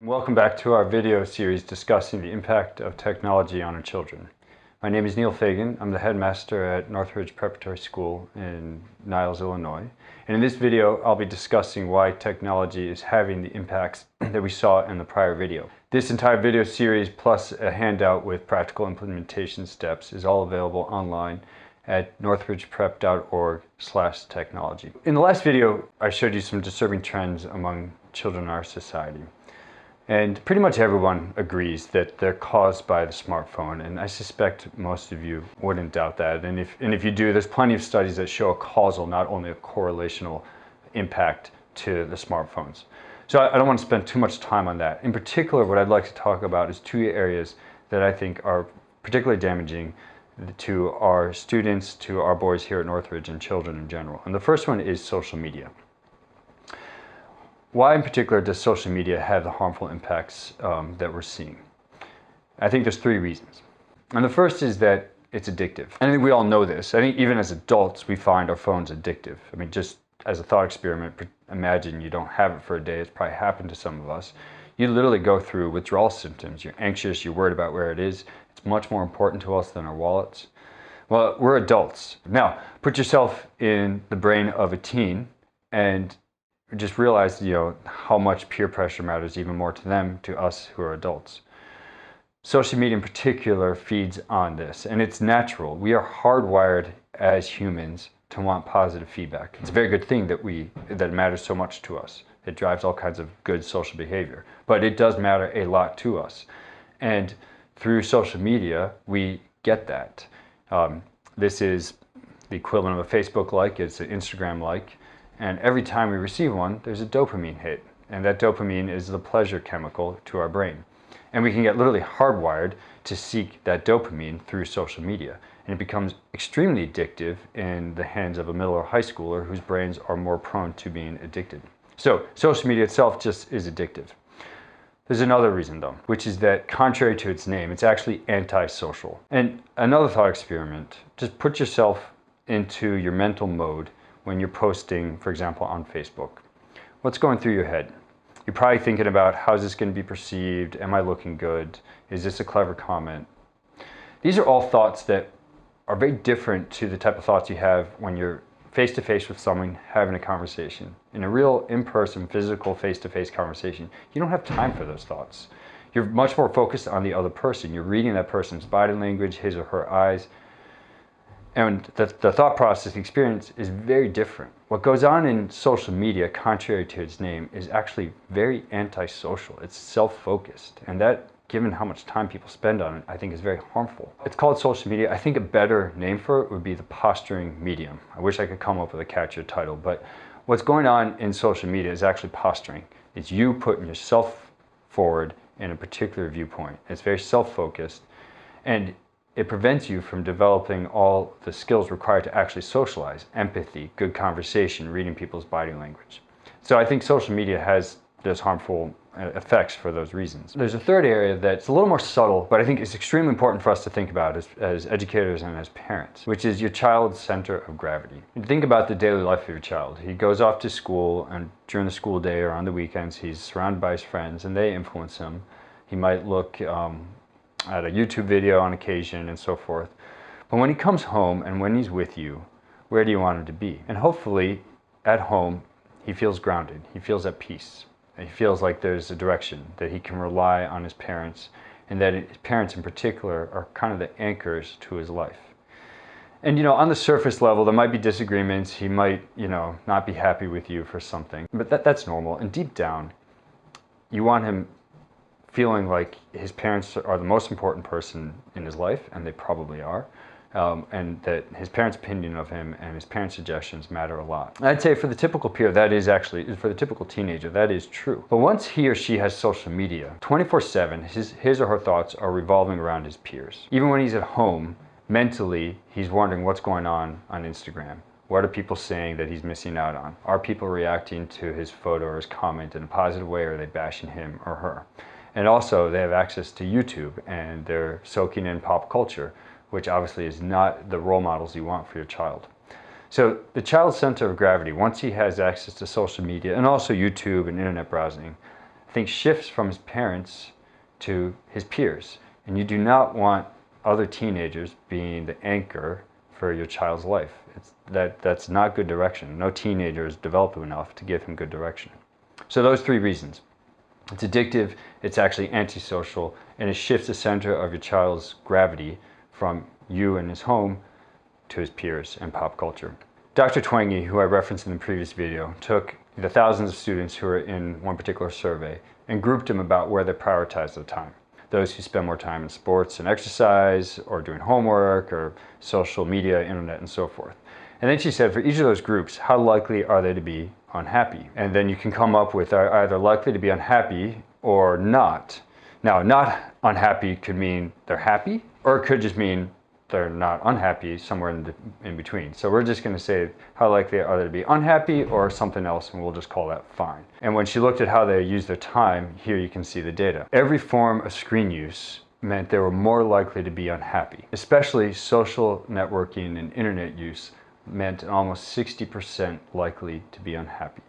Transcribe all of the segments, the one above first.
Welcome back to our video series discussing the impact of technology on our children. My name is Neil Fagan. I'm the headmaster at Northridge Preparatory School in Niles, Illinois. And in this video, I'll be discussing why technology is having the impacts that we saw in the prior video. This entire video series plus a handout with practical implementation steps is all available online at northridgeprep.org/technology. In the last video, I showed you some disturbing trends among children in our society. And pretty much everyone agrees that they're caused by the smartphone, and I suspect most of you wouldn't doubt that. And if you do, there's plenty of studies that show a causal, not only a correlational impact to the smartphones. So I don't want to spend too much time on that. In particular, what I'd like to talk about is two areas that I think are particularly damaging to our students, to our boys here at Northridge, and children in general. And the first one is social media. Why in particular does social media have the harmful impacts that we're seeing? I think there's three reasons. And the first is that it's addictive. And I think we all know this. I think even as adults, we find our phones addictive. I mean, just as a thought experiment, imagine you don't have it for a day. It's probably happened to some of us. You literally go through withdrawal symptoms. You're anxious, you're worried about where it is. It's much more important to us than our wallets. Well, we're adults. Now, put yourself in the brain of a teen and just realize, how much peer pressure matters even more to them, to us who are adults. Social media in particular feeds on this, and it's natural. We are hardwired as humans to want positive feedback. It's a very good thing that it matters so much to us. It drives all kinds of good social behavior, but it does matter a lot to us. And through social media, we get that. This is the equivalent of a Facebook like, it's an Instagram like. And every time we receive one, there's a dopamine hit. And that dopamine is the pleasure chemical to our brain. And we can get literally hardwired to seek that dopamine through social media. And it becomes extremely addictive in the hands of a middle or high schooler whose brains are more prone to being addicted. So social media itself just is addictive. There's another reason though, which is that contrary to its name, it's actually antisocial. And another thought experiment, just put yourself into your mental mode when you're posting, for example, on Facebook. What's going through your head? You're probably thinking about, how's this going to be perceived? Am I looking good? Is this a clever comment? These are all thoughts that are very different to the type of thoughts you have when you're face-to-face with someone having a conversation. In a real in-person, physical, face-to-face conversation, you don't have time for those thoughts. You're much more focused on the other person. You're reading that person's body language, his or her eyes. And the thought process, the experience is very different. What goes on in social media, contrary to its name, is actually very antisocial. It's self-focused. And that, given how much time people spend on it, I think is very harmful. It's called social media. I think a better name for it would be the posturing medium. I wish I could come up with a catchier title, but what's going on in social media is actually posturing. It's you putting yourself forward in a particular viewpoint. It's very self-focused, and it prevents you from developing all the skills required to actually socialize: empathy, good conversation, reading people's body language. So I think social media has those harmful effects for those reasons. There's a third area that's a little more subtle, but I think it's extremely important for us to think about as educators and as parents, which is your child's center of gravity. You think about the daily life of your child. He goes off to school, and during the school day or on the weekends, he's surrounded by his friends, and they influence him. He might look at a YouTube video on occasion and so forth. But when he comes home and when he's with you, where do you want him to be? And hopefully at home, he feels grounded. He feels at peace. He feels like there's a direction, that he can rely on his parents, and that his parents in particular are kind of the anchors to his life. And on the surface level, there might be disagreements. He might, not be happy with you for something, but that's normal. And deep down, you want him feeling like his parents are the most important person in his life, and they probably are, and that his parents' opinion of him and his parents' suggestions matter a lot. I'd say for the typical peer, that is actually, for the typical teenager, that is true. But once he or she has social media, 24/7, his or her thoughts are revolving around his peers. Even when he's at home, mentally, he's wondering what's going on Instagram. What are people saying that he's missing out on? Are people reacting to his photo or his comment in a positive way, or are they bashing him or her? And also, they have access to YouTube, and they're soaking in pop culture, which obviously is not the role models you want for your child. So the child's center of gravity, once he has access to social media and also YouTube and internet browsing, I think, shifts from his parents to his peers. And you do not want other teenagers being the anchor for your child's life. That's not good direction. No teenager is developed enough to give him good direction. So those three reasons. It's addictive, it's actually antisocial, and it shifts the center of your child's gravity from you and his home to his peers and pop culture. Dr. Twenge, who I referenced in the previous video, took the thousands of students who were in one particular survey and grouped them about where they prioritize their time. Those who spend more time in sports and exercise, or doing homework, or social media, internet, and so forth. And then she said, for each of those groups, how likely are they to be unhappy? And then you can come up with either likely to be unhappy or not. Now, not unhappy could mean they're happy, or it could just mean they're not unhappy, somewhere in between. So we're just going to say how likely are they to be unhappy or something else, and we'll just call that fine. And when she looked at how they use their time, here you can see the data. Every form of screen use meant they were more likely to be unhappy. Especially social networking and internet use meant almost 60% likely to be unhappy.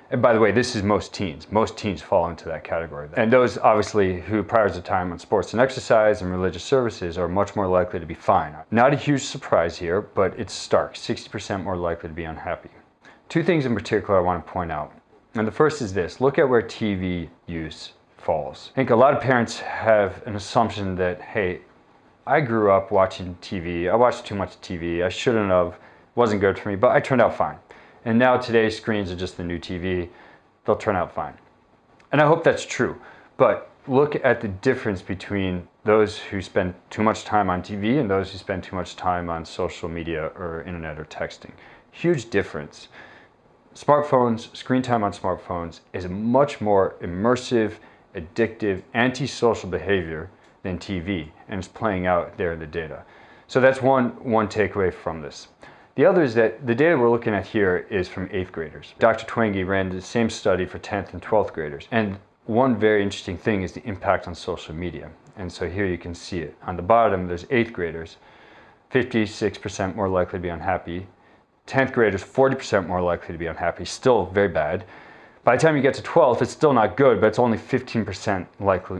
And by the way, this is most teens. Most teens fall into that category. And those, obviously, who prioritize their time on sports and exercise and religious services are much more likely to be fine. Not a huge surprise here, but it's stark. 60% more likely to be unhappy. Two things in particular I want to point out. And the first is this. Look at where TV use falls. I think a lot of parents have an assumption that, hey, I grew up watching TV. I watched too much TV. I shouldn't have. Wasn't good for me, but I turned out fine. And now today's screens are just the new TV. They'll turn out fine. And I hope that's true. But look at the difference between those who spend too much time on TV and those who spend too much time on social media or internet or texting. Huge difference. Smartphones, screen time on smartphones is a much more immersive, addictive, antisocial behavior than TV, and it's playing out there in the data. So that's one takeaway from this. The other is that the data we're looking at here is from 8th graders. Dr. Twenge ran the same study for 10th and 12th graders. And one very interesting thing is the impact on social media. And so here you can see it. On the bottom, there's 8th graders, 56% more likely to be unhappy. 10th graders, 40% more likely to be unhappy. Still very bad. By the time you get to 12th, it's still not good, but it's only 15%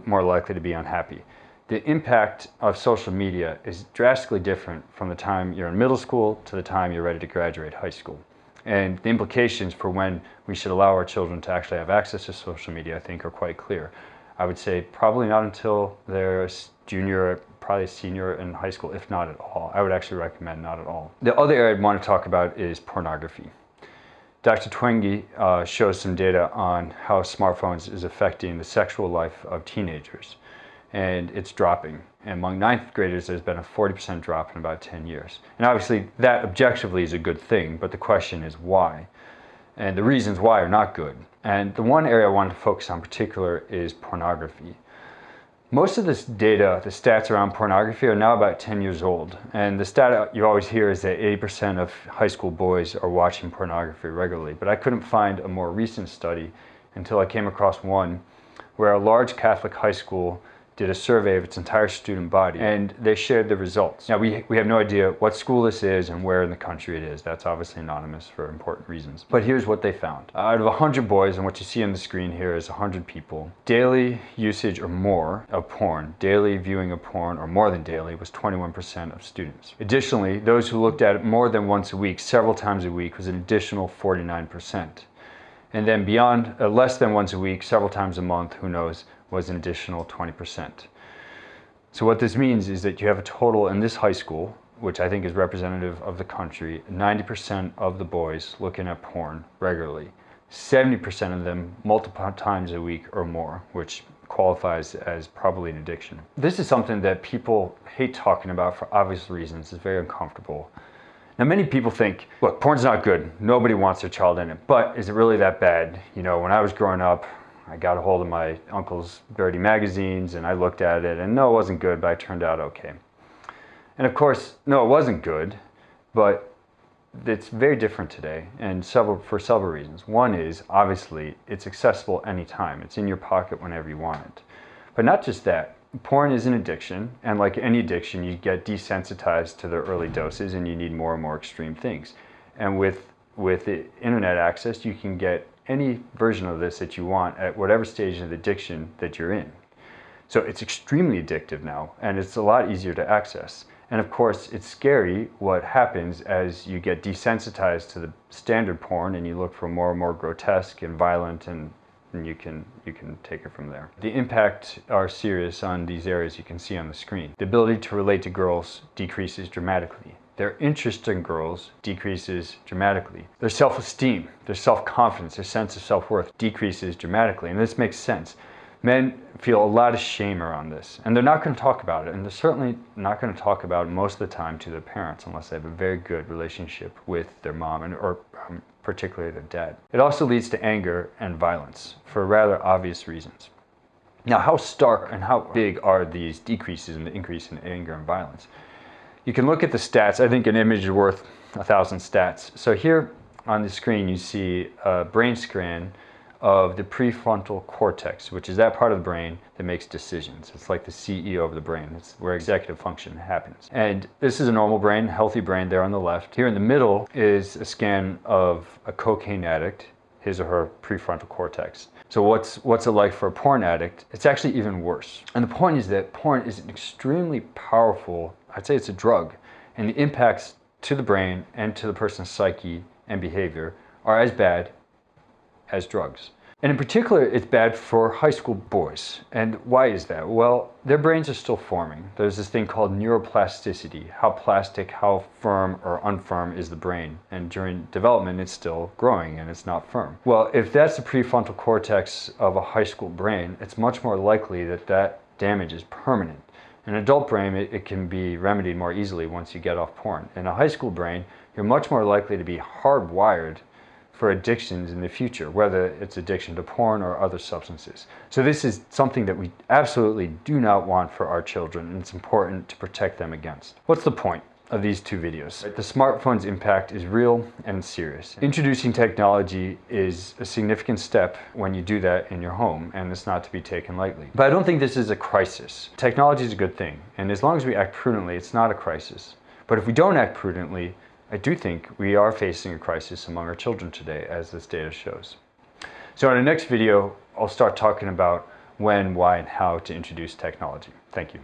more likely to be unhappy. The impact of social media is drastically different from the time you're in middle school to the time you're ready to graduate high school. And the implications for when we should allow our children to actually have access to social media, I think, are quite clear. I would say probably not until they're a junior, probably a senior in high school, if not at all. I would actually recommend not at all. The other area I'd want to talk about is pornography. Dr. Twenge shows some data on how smartphones is affecting the sexual life of teenagers. And it's dropping. And among 9th graders, there's been a 40% drop in about 10 years. And obviously, that objectively is a good thing, but the question is why? And the reasons why are not good. And the one area I wanted to focus on in particular is pornography. Most of this data, the stats around pornography, are now about 10 years old. And the stat you always hear is that 80% of high school boys are watching pornography regularly. But I couldn't find a more recent study until I came across one where a large Catholic high school did a survey of its entire student body, and they shared the results. Now, we have no idea what school this is and where in the country it is. That's obviously anonymous for important reasons. But here's what they found. Out of 100 boys, and what you see on the screen here is 100 people, daily usage or more of porn, daily viewing of porn or more than daily, was 21% of students. Additionally, those who looked at it more than once a week, several times a week, was an additional 49%. And then beyond, less than once a week, several times a month, who knows, was an additional 20%. So what this means is that you have a total in this high school, which I think is representative of the country, 90% of the boys looking at porn regularly. 70% of them multiple times a week or more, which qualifies as probably an addiction. This is something that people hate talking about for obvious reasons. It's very uncomfortable. Now, many people think, look, porn's not good. Nobody wants their child in it. But is it really that bad? You know, when I was growing up, I got a hold of my uncle's dirty magazines and I looked at it, and no, it wasn't good, but I turned out okay. And of course, no, it wasn't good, but it's very different today, and for several reasons. One is, obviously, it's accessible anytime. It's in your pocket whenever you want it. But not just that. Porn is an addiction, and like any addiction, you get desensitized to the early doses and you need more and more extreme things. And with the internet access, you can get any version of this that you want at whatever stage of the addiction that you're in. So it's extremely addictive now, and it's a lot easier to access. And of course, it's scary what happens as you get desensitized to the standard porn and you look for more and more grotesque and violent, and you can take it from there. The impact are serious on these areas you can see on the screen. The ability to relate to girls decreases dramatically. Their interest in girls decreases dramatically. Their self-esteem, their self-confidence, their sense of self-worth decreases dramatically. And this makes sense. Men feel a lot of shame around this, and they're not going to talk about it, and they're certainly not going to talk about it most of the time to their parents unless they have a very good relationship with their mom, or particularly their dad. It also leads to anger and violence for rather obvious reasons. Now, how stark and how big are these decreases in the increase in anger and violence? You can look at the stats. I think an image is worth 1,000 stats. So here on the screen you see a brain scan of the prefrontal cortex, which is that part of the brain that makes decisions. It's like the CEO of the brain. It's where executive function happens. And this is a normal brain, healthy brain there on the left. Here in the middle is a scan of a cocaine addict, his or her prefrontal cortex. So what's it like for a porn addict? It's actually even worse. And the point is that porn is an extremely powerful, I'd say it's a drug, and the impacts to the brain and to the person's psyche and behavior are as bad as drugs. And in particular, it's bad for high school boys. And why is that? Well, their brains are still forming. There's this thing called neuroplasticity, how plastic, how firm or unfirm is the brain. And during development, it's still growing and it's not firm. Well, if that's the prefrontal cortex of a high school brain, it's much more likely that that damage is permanent. In an adult brain, it can be remedied more easily once you get off porn. In a high school brain, you're much more likely to be hardwired for addictions in the future, whether it's addiction to porn or other substances. So this is something that we absolutely do not want for our children, and it's important to protect them against. What's the point of these two videos? The smartphone's impact is real and serious. Introducing technology is a significant step when you do that in your home, and it's not to be taken lightly. But I don't think this is a crisis. Technology is a good thing, and as long as we act prudently, it's not a crisis. But if we don't act prudently, I do think we are facing a crisis among our children today, as this data shows. So in the next video, I'll start talking about when, why, and how to introduce technology. Thank you.